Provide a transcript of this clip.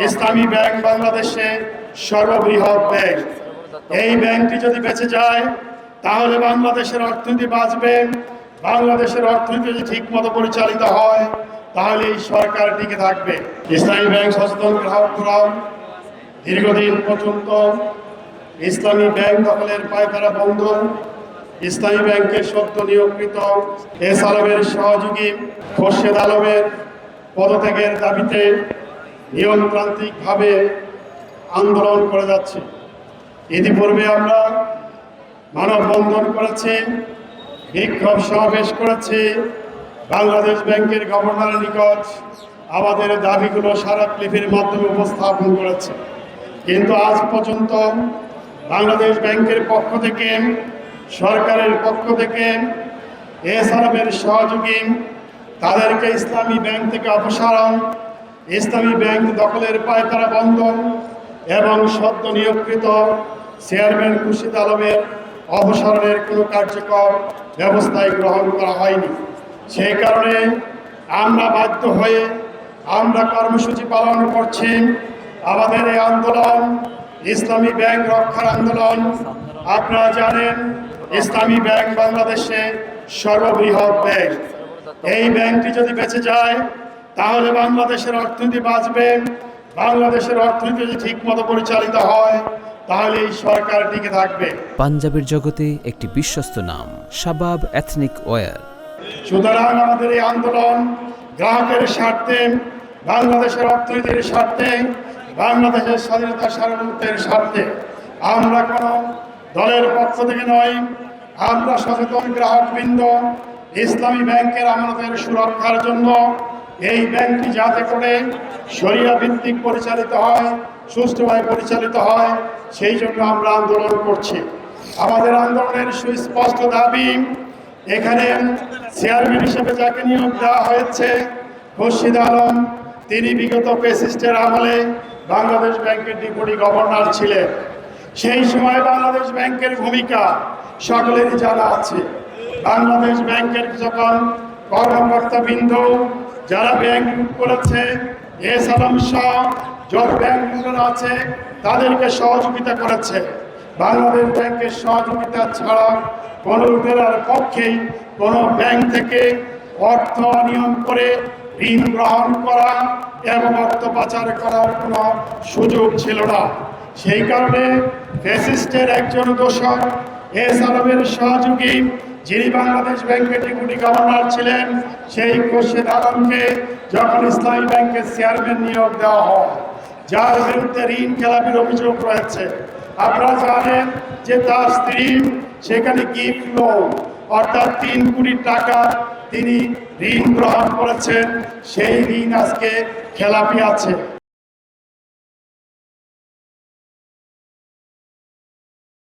ইসলামী bank বাংলাদেশে সর্ববৃহৎ bank. এই ব্যাংকটি যদি বেঁচে যায় তাহলে বাংলাদেশের অর্থনীতি বাঁচবে। বাংলাদেশের অর্থনীতি যদি ঠিকমতো পরিচালিত হয় তাহলে এই সরকার টিকে থাকবে। ইসলামী ব্যাংক সচেতন গ্রাহক ফোরাম দীর্ঘদিন পর্যন্ত ইসলামী ব্যাংক দখলের পায়তারা বন্ধ, ইসলামী ব্যাংকের সদ্য নিয়োগকৃত এস আলমের সহযোগী খোরশেদ আলমের পদত্যাগের দাবিতে নিয়মতান্ত্রিকভাবে আন্দোলন করে যাচ্ছে। ইতিপূর্বে আমরা মানববন্ধন করেছি, বিক্ষোভ সমাবেশ করেছি, বাংলাদেশ ব্যাংকের গভর্নরের নিকট আমাদের দাবিগুলো স্মারকলিপির মাধ্যমে উপস্থাপন করেছে। কিন্তু আজ পর্যন্ত বাংলাদেশ ব্যাংকের পক্ষ থেকে, সরকারের পক্ষ থেকে এস আলমের সহযোগী তাদেরকে ইসলামী ব্যাংক থেকে অপসারণ, ইসলামী ব্যাংক দখলের পায়তারা বন্ধন এবং সদ্য নিয়োগকৃত চেয়ারম্যান খোরশেদ আলমের অপসারণের কোনো কার্যকর ব্যবস্থায় গ্রহণ করা হয়নি। সেই কারণে আমরা বাধ্য হয়ে আমরা কর্মসূচি পালন করছি। আমাদের এই আন্দোলন ইসলামী ব্যাংক রক্ষার আন্দোলন। আপনারা জানেন ইসলামী ব্যাংক বাংলাদেশে সর্ববৃহৎ ব্যাংক। এই ব্যাংকটি যদি বেঁচে যায় তাহলে বাংলাদেশের অর্থনীতি বাঁচবে। বাংলাদেশের অর্থনীতি যদি ঠিকমতো পরিচালিত হয় তাহলে এই সরকার টিকে থাকবে। পাঞ্জাবের জগতে একটি বিশ্বস্ত নাম শাবাব এথনিক ওয়্যার। সুতরাং আমাদের এই আন্দোলন গ্রাহকের স্বার্থে, বাংলাদেশের অর্থনীতির স্বার্থে, বাংলাদেশের স্বাধীনতা সার্বভৌমত্বের স্বার্থে। আমরা কোনো দলের পক্ষ থেকে নয়, আমরা সচেতন গ্রাহকবৃন্দ ইসলামী ব্যাংকের আমানতের সুরক্ষার জন্য এই ব্যাংকটি যাতে করে শরিয়া ভিত্তিক পরিচালিত হয়, সুষ্ঠুভাবে পরিচালিত হয়, সেই জন্য আমরা আন্দোলন করছি। আমাদের আন্দোলনের সুস্পষ্ট দাবি, এখানে চেয়ারম্যান হিসেবে যাকে নিয়োগ দেওয়া হয়েছে খোরশেদ আলম, তিনি বিগত ফ্যাসিস্টের আমলে বাংলাদেশ ব্যাংকের ডেপুটি গভর্নর ছিলেন। সেই সময় বাংলাদেশ ব্যাংকের ভূমিকা সকলেরই জানা আছে। বাংলাদেশ ব্যাংকের যখন কর্মকর্তাবৃন্দ যারা ব্যাংক করেছে, এস আলম সহ যত ব্যাংকগুলো আছে তাদেরকে সহযোগিতা করেছে। বাংলাদেশ ব্যাংকের সহযোগিতা ছাড়া কোনো উপজেলার পক্ষেই কোনো ব্যাংক থেকে অর্থ অনিয়ম করে ঋণ গ্রহণ করা এবং অর্থ পাচার করার কোনো সুযোগ ছিল না। সেই কারণে ফ্যাসিস্টের একজন দোষর এস আলমের সহযোগী, যিনি বাংলাদেশ ব্যাংকের ডেপুটি গভর্নর ছিলেন, সেই খোরশেদ আলমকে যখন ইসলামী ব্যাংকের চেয়ারম্যান নিয়োগ দেওয়া হয়, যার বিরুদ্ধে ঋণ খেলাপির অভিযোগ রয়েছে, আপনারা জানেন যে তার স্ত্রী সেখানে গিফট লোন অর্থাৎ 3 কোটি টাকা তিনি ঋণ গ্রহণ করেছেন, সেই ঋণ আজকে খেলাপি আছে।